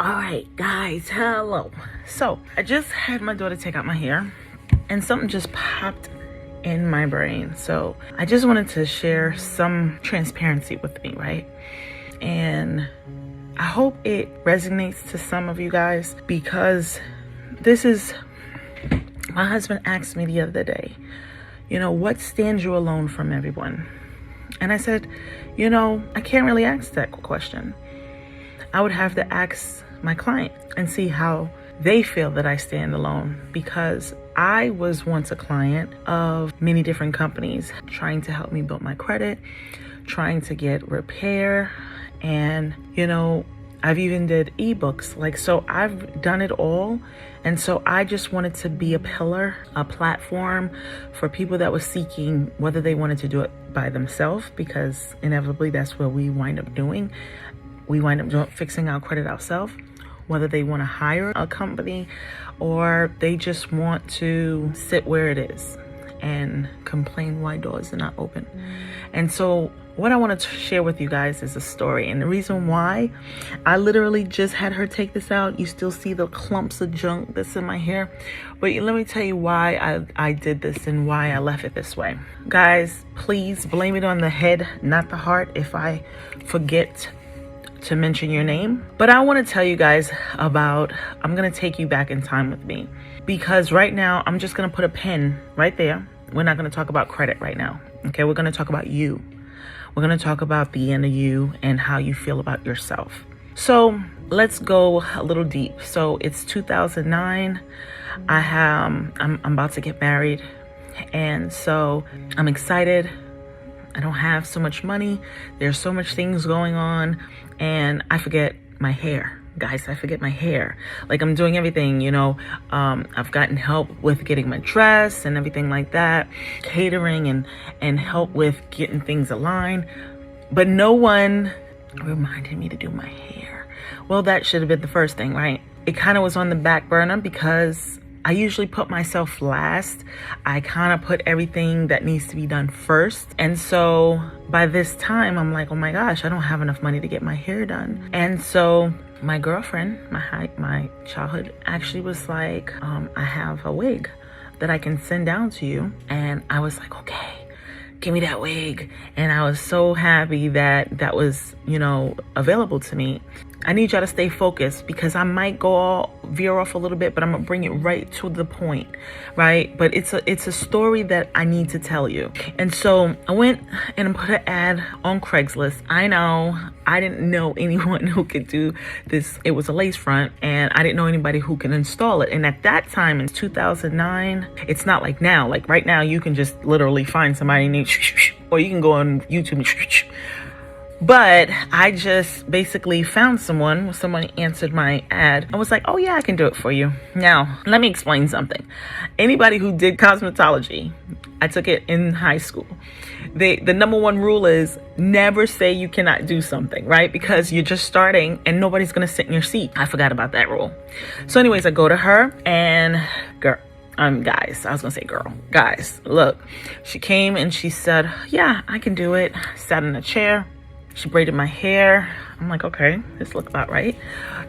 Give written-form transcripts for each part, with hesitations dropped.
All right, guys, hello. So I just had my daughter take out my hair and something just popped in my brain. So I just wanted to share some transparency with me, right? And I hope it resonates to some of you guys, because this is, my husband asked me the other day, what stands you alone from everyone? And I said, I can't really ask that question. I would have to ask my client and see how they feel that I stand alone, because I was once a client of many different companies trying to help me build my credit, trying to get repair, and I've even did ebooks. So I've done it all. And so I just wanted to be a pillar, a platform for people that were seeking whether they wanted to do it by themselves, because inevitably that's what we wind up doing. We wind up fixing our credit ourselves, whether they want to hire a company or they just want to sit where it is and complain why doors are not open. And so what I want to share with you guys is a story. And the reason why, I literally just had her take this out. You still see the clumps of junk that's in my hair. But let me tell you why I did this and why I left it this way. Guys, please blame it on the head, not the heart, if I forget to mention your name. But I want to tell you guys about, I'm going to take you back in time with me, because right now I'm just going to put a pin right there. We're not going to talk about credit right now. Okay, we're going to talk about you. We're going to talk about the inner you and how you feel about yourself. So let's go a little deep. So it's 2009. I'm about to get married, and so I'm excited. I don't have so much money. There's so much things going on, and I forget my hair. Guys, I forget my hair. I'm doing everything, I've gotten help with getting my dress and everything like that, catering and help with getting things aligned. But no one reminded me to do my hair. Well, that should have been the first thing, right? It kind of was on the back burner because I usually put myself last. I kind of put everything that needs to be done first. And so by this time, I'm like, oh my gosh, I don't have enough money to get my hair done. And so my girlfriend, my childhood, actually was like, I have a wig that I can send down to you. And I was like, okay, give me that wig. And I was so happy that was, available to me. I need y'all to stay focused, because I might veer off a little bit, but I'm gonna bring it right to the point, right? But it's a story that I need to tell you. And so I went and put an ad on Craigslist. I know I didn't know anyone who could do this. It was a lace front, and I didn't know anybody who can install it. And at that time in 2009, it's not like now. Like right now, you can just literally find somebody named, or you can go on YouTube. But I just basically found someone answered my ad. I was like, oh yeah, I can do it for you. Now, let me explain something. Anybody who did cosmetology, I took it in high school. The number one rule is never say you cannot do something, right? Because you're just starting and nobody's going to sit in your seat. I forgot about that rule. So anyways, I go to her and guys, look, she came and she said, yeah, I can do it. Sat in a chair. She braided my hair. I'm like, okay, this looks about right.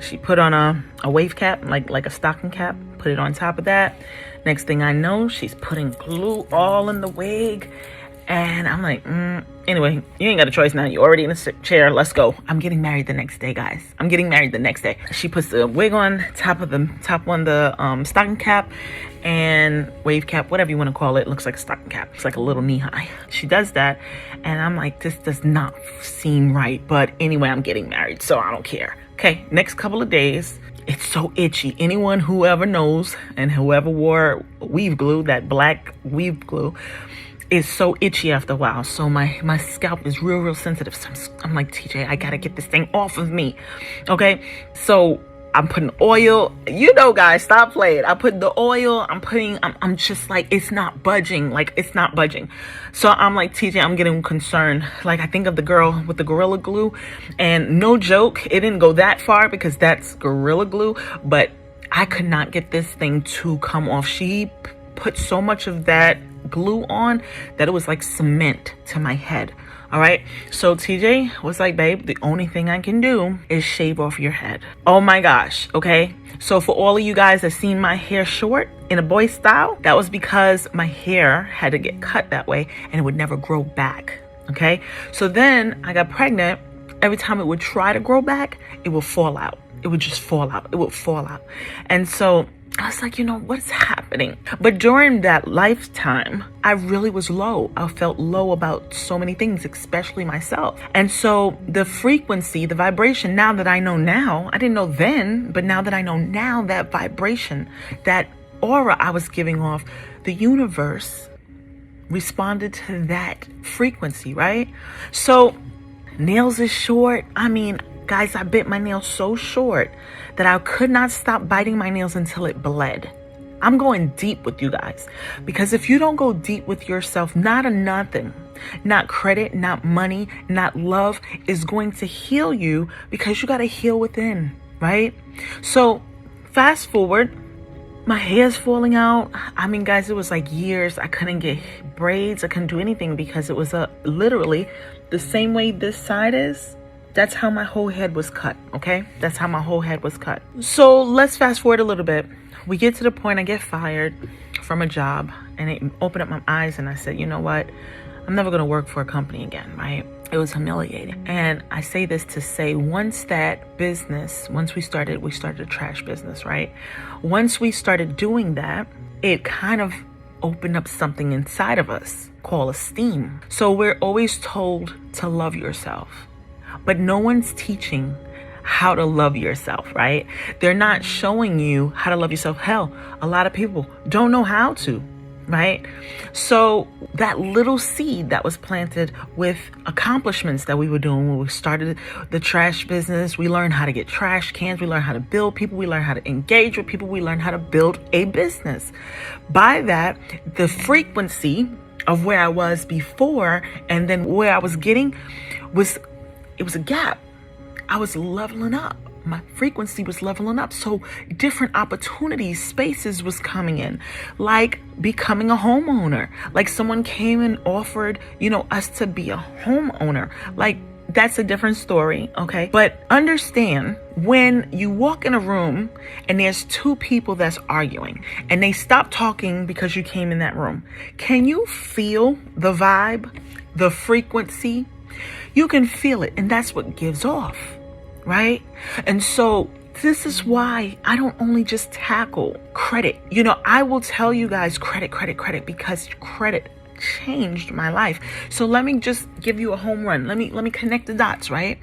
She put on a wave cap, like a stocking cap, put it on top of that. Next thing I know, she's putting glue all in the wig. And I'm like, anyway, you ain't got a choice now. You're already in a chair. Let's go. I'm getting married the next day, guys. I'm getting married the next day. She puts the wig on top on the stocking cap and wave cap, whatever you want to call it. Looks like a stocking cap. It's like a little knee high. She does that. And I'm like, this does not seem right. But anyway, I'm getting married, so I don't care. Okay, next couple of days, it's so itchy. Anyone who ever knows and whoever wore weave glue, that black weave glue, is so itchy after a while. So my scalp is real sensitive. So I'm like, TJ, I gotta get this thing off of me. Okay, so I'm putting oil. Guys, stop playing. I put the oil. I'm just like, it's not budging. So I'm like, TJ, I'm getting concerned. I think of the girl with the Gorilla Glue, and no joke, it didn't go that far because that's Gorilla Glue, but I could not get this thing to come off. She put so much of that glue on that it was like cement to my head. All right. So TJ was like, babe, the only thing I can do is shave off your head. Oh my gosh. Okay. So for all of you guys that seen my hair short in a boy style, that was because my hair had to get cut that way and it would never grow back. Okay. So then I got pregnant. Every time it would try to grow back, it would fall out. It would just fall out. It would fall out. And so I was like, what's happening? But during that lifetime, I really was low. I felt low about so many things, especially myself. And so the frequency, the vibration, now that I know now, I didn't know then, but now that I know now, that vibration, that aura I was giving off, the universe responded to that frequency, right? So nails is short. I mean, guys, I bit my nails so short that I could not stop biting my nails until it bled. I'm going deep with you guys, because if you don't go deep with yourself, not a nothing, not credit, not money, not love is going to heal you, because you got to heal within, right? So fast forward, my hair's falling out. I mean, guys, it was like years. I couldn't get braids. I couldn't do anything because it was literally the same way this side is. That's how my whole head was cut, okay? That's how my whole head was cut. So let's fast forward a little bit. We get to the point I get fired from a job, and it opened up my eyes, and I said, you know what? I'm never gonna work for a company again, right? It was humiliating. And I say this to say, once we started a trash business, right? Once we started doing that, it kind of opened up something inside of us called esteem. So we're always told to love yourself, but no one's teaching how to love yourself, right? They're not showing you how to love yourself. Hell, a lot of people don't know how to, right? So that little seed that was planted with accomplishments that we were doing when we started the trash business, we learned how to get trash cans, we learned how to build people, we learned how to engage with people, we learned how to build a business. By that, the frequency of where I was before and then where I was getting was a gap. I was leveling up. My frequency was leveling up. So different opportunities, spaces was coming in, like becoming a homeowner. Like someone came and offered, us to be a homeowner. Like that's a different story, okay? But understand, when you walk in a room and there's two people that's arguing and they stop talking because you came in that room, can you feel the vibe, the frequency? You can feel it, and that's what gives off, right? And so this is why I don't only just tackle credit. I will tell you guys credit, because credit changed my life. So let me just give you a home run. Let me connect the dots, right?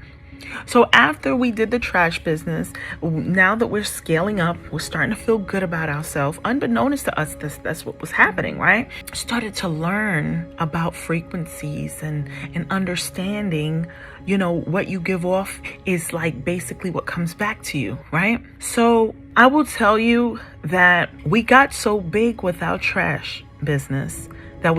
So after we did the trash business, now that we're scaling up, we're starting to feel good about ourselves. Unbeknownst to us, that's what was happening, right? Started to learn about frequencies and understanding, what you give off is like basically what comes back to you, right? So I will tell you that we got so big with our trash business that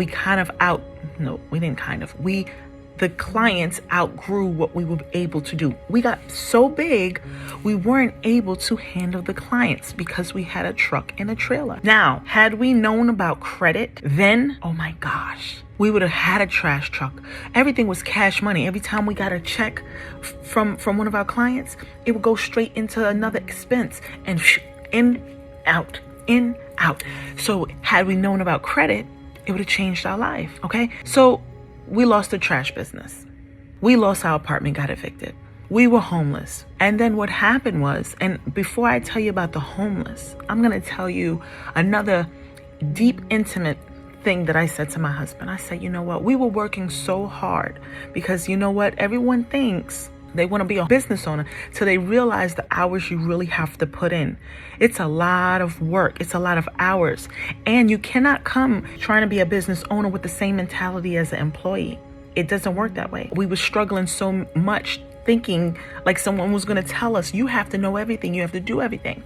the clients outgrew what we were able to do. We got so big, we weren't able to handle the clients because we had a truck and a trailer. Now, had we known about credit then, oh my gosh, we would have had a trash truck. Everything was cash money. Every time we got a check from one of our clients, it would go straight into another expense and in, out. So had we known about credit, it would have changed our life, okay? So we lost the trash business. We lost our apartment, got evicted. We were homeless. And then what happened was, and before I tell you about the homeless, I'm going to tell you another deep, intimate thing that I said to my husband. I said, you know what? We were working so hard because you know what? Everyone thinks they want to be a business owner till they realize the hours you really have to put in. It's a lot of work. It's a lot of hours. And you cannot come trying to be a business owner with the same mentality as an employee. It doesn't work that way. We were struggling so much thinking like someone was going to tell us, you have to know everything. You have to do everything.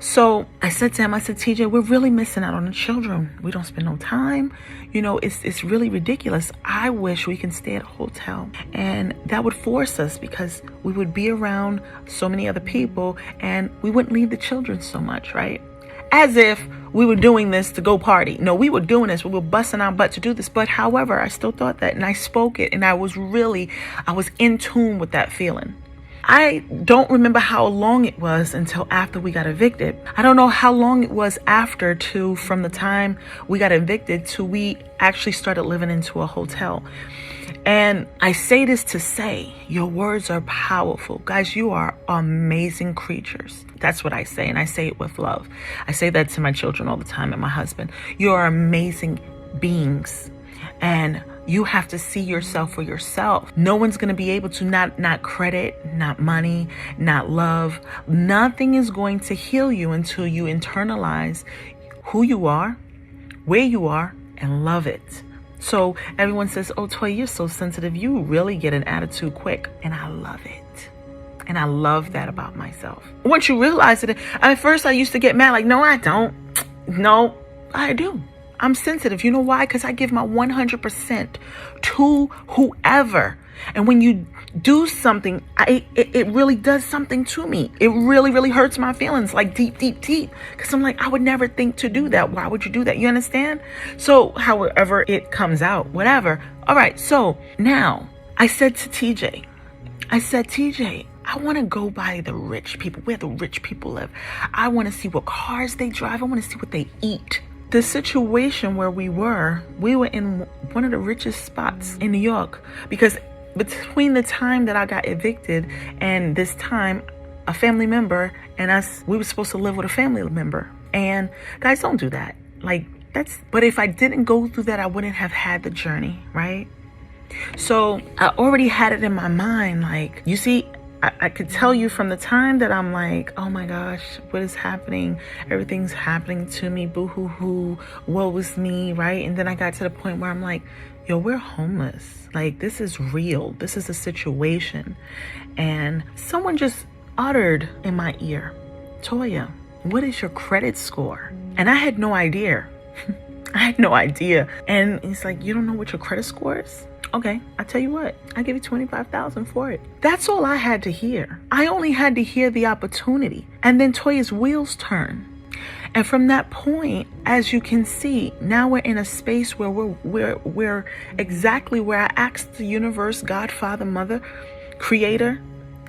So I said to him, TJ, we're really missing out on the children. We don't spend no time. It's really ridiculous. I wish we can stay at a hotel. And that would force us because we would be around so many other people and we wouldn't leave the children so much, right? as if we were doing this to go party. No, we were doing this. We were busting our butt to do this. But however, I still thought that, and I spoke it, and I was in tune with that feeling. I don't remember how long it was until after we got evicted. I don't know how long it was after from the time we got evicted to we actually started living into a hotel. And I say this to say, your words are powerful. Guys, you are amazing creatures. That's what I say. And I say it with love. I say that to my children all the time and my husband. You are amazing beings. And you have to see yourself for yourself. No one's going to be able to, not credit, not money, not love. Nothing is going to heal you until you internalize who you are, where you are, and love it. So everyone says, oh, Toy, you're so sensitive. You really get an attitude quick. And I love it. And I love that about myself. Once you realize it, at first I used to get mad. Like, no, I don't. No, I do. I'm sensitive. You know why? Because I give my 100% to whoever. And when you do something, it really does something to me. It really, really hurts my feelings, like deep, deep, deep. Because I'm like, I would never think to do that. Why would you do that? You understand? So however it comes out, whatever. All right. So now I said to TJ, I want to go by the rich people, where the rich people live. I want to see what cars they drive. I want to see what they eat. The situation where we were in one of the richest spots in New York, because between the time that I got evicted and this time, a family member and us, we were supposed to live with a family member. And guys, don't do that. But if I didn't go through that, I wouldn't have had the journey, right? So I already had it in my mind. Like, you see, I could tell you from the time that I'm like, oh my gosh, what is happening? Everything's happening to me. Boo hoo hoo. Woe is me, right? And then I got to the point where I'm like, yo, we're homeless. Like, this is real. This is a situation. And someone just uttered in my ear, Toya, what is your credit score? And I had no idea. I had no idea. And he's like, you don't know what your credit score is? Okay, I tell you what, I give you $25,000 for it. That's all I had to hear. I only had to hear the opportunity. And then Toya's wheels turn. And from that point, as you can see, now we're in a space where we're exactly where I asked the universe, God, Father, Mother, Creator,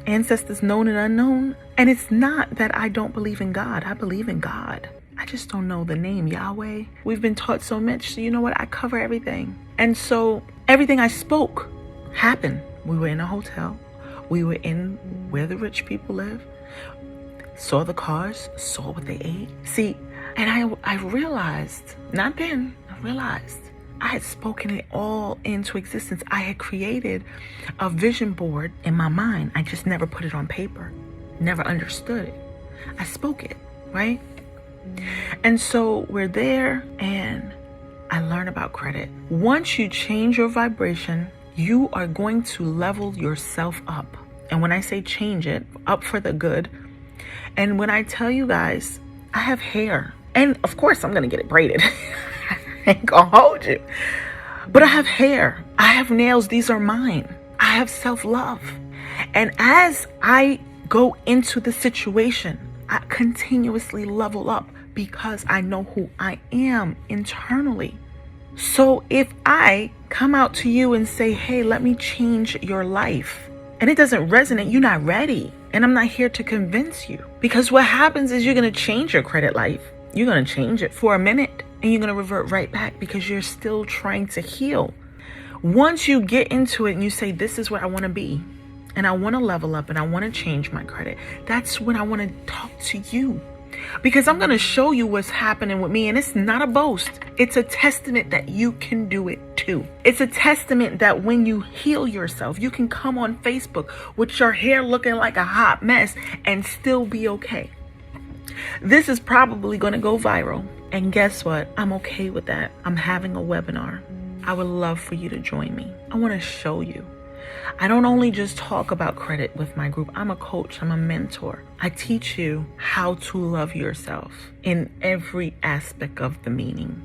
ancestors known and unknown. And it's not that I don't believe in God. I believe in God. I just don't know the name, Yahweh. We've been taught so much. So you know what? I cover everything. And so everything I spoke happened. We were in a hotel. We were in where the rich people live. Saw the cars, saw what they ate. See, and I realized, not then, I realized I had spoken it all into existence. I had created a vision board in my mind. I just never put it on paper, never understood it. I spoke it, right? And so we're there, and I learned about credit. Once you change your vibration, you are going to level yourself up. And when I say change it, up for the good. And when I tell you guys, I have hair. And of course, I'm going to get it braided. I ain't going to hold you. But I have hair. I have nails. These are mine. I have self-love. And as I go into the situation, I continuously level up because I know who I am internally. So if I come out to you and say, hey, let me change your life, and it doesn't resonate, you're not ready. And I'm not here to convince you. Because what happens is you're going to change your credit life. You're going to change it for a minute, and you're going to revert right back because you're still trying to heal. Once you get into it and you say, this is where I want to be, and I want to level up, and I want to change my credit, that's when I want to talk to you. Because I'm going to show you what's happening with me. And it's not a boast. It's a testament that you can do it too. It's a testament that when you heal yourself, you can come on Facebook with your hair looking like a hot mess and still be okay. This is probably going to go viral. And guess what? I'm okay with that. I'm having a webinar. I would love for you to join me. I want to show you. I don't only just talk about credit with my group. I'm a coach. I'm a mentor. I teach you how to love yourself in every aspect of the meaning.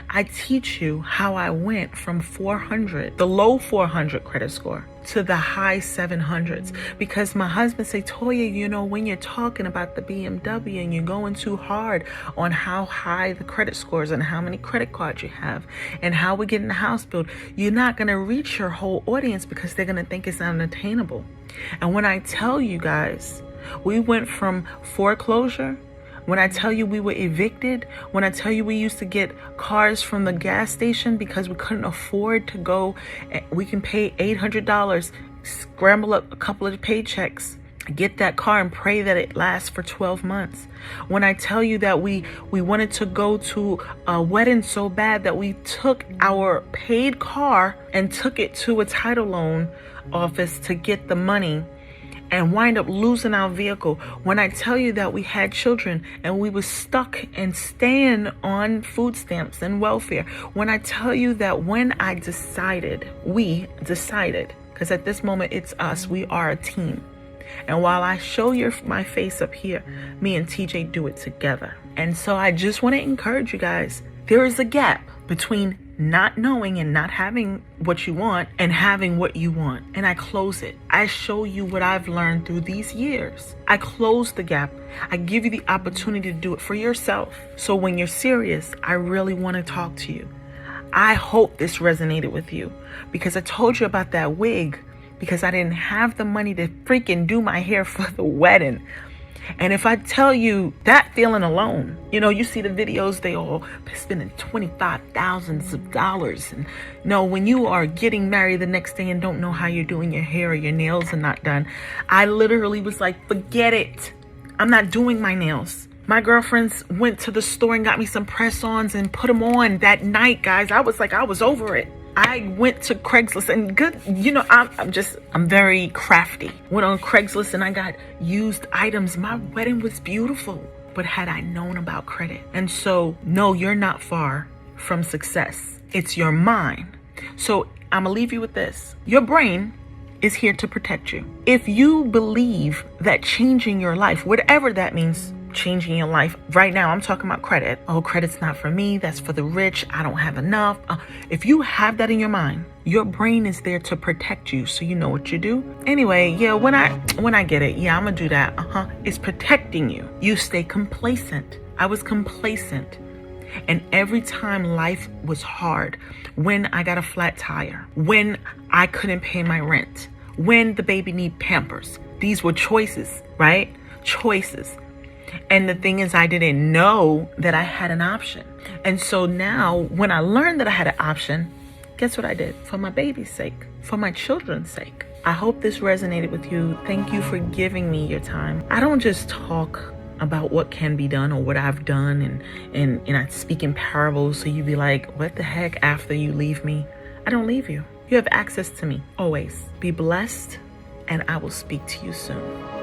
I teach you how I went from 400, the low 400 credit score, to the high 700s, because my husband say, Toya, you know, when you're talking about the BMW and you're going too hard on how high the credit scores and how many credit cards you have and how we're getting the house built, you're not going to reach your whole audience because they're going to think it's unattainable. And when I tell you guys, we went from foreclosure, when I tell you we were evicted, when I tell you we used to get cars from the gas station because we couldn't afford to go, we can pay $800, scramble up a couple of paychecks, get that car and pray that it lasts for 12 months. When I tell you that we wanted to go to a wedding so bad that we took our paid car and took it to a title loan office to get the money and wind up losing our vehicle. When I tell you that we had children and we were stuck and staying on food stamps and welfare. When I tell you that when we decided, because at this moment it's us, we are a team. And while I show my face up here, me and TJ do it together. And so I just want to encourage you guys, there is a gap between not knowing and not having what you want and having what you want. And I close it. I show you what I've learned through these years. I close the gap. I give you the opportunity to do it for yourself. So when you're serious, I really want to talk to you. I hope this resonated with you, because I told you about that wig because I didn't have the money to freaking do my hair for the wedding. And if I tell you that feeling alone, you know, you see the videos, they all spending $25,000. And no, when you are getting married the next day and don't know how you're doing your hair or your nails are not done, I literally was like, forget it. I'm not doing my nails. My girlfriends went to the store and got me some press-ons and put them on that night, guys. I was over it. I went to Craigslist and I'm very crafty. Went on Craigslist and I got used items. My wedding was beautiful, but had I known about credit? And so, no, you're not far from success. It's your mind. So I'm gonna leave you with this. Your brain is here to protect you. If you believe that changing your life, whatever that means, changing your life. Right now, I'm talking about credit. Oh, credit's not for me. That's for the rich. I don't have enough. If you have that in your mind, your brain is there to protect you. So you know what you do. Anyway, yeah, when I get it, yeah, I'm gonna do that. It's protecting you. You stay complacent. I was complacent. And every time life was hard, when I got a flat tire, when I couldn't pay my rent, when the baby need Pampers, these were choices, right? Choices. And the thing is, I didn't know that I had an option. And so now when I learned that I had an option, guess what I did? For my baby's sake, for my children's sake. I hope this resonated with you. Thank you for giving me your time. I don't just talk about what can be done or what I've done and I speak in parables so you be like, what the heck after you leave me? I don't leave you. You have access to me always. Be blessed, and I will speak to you soon.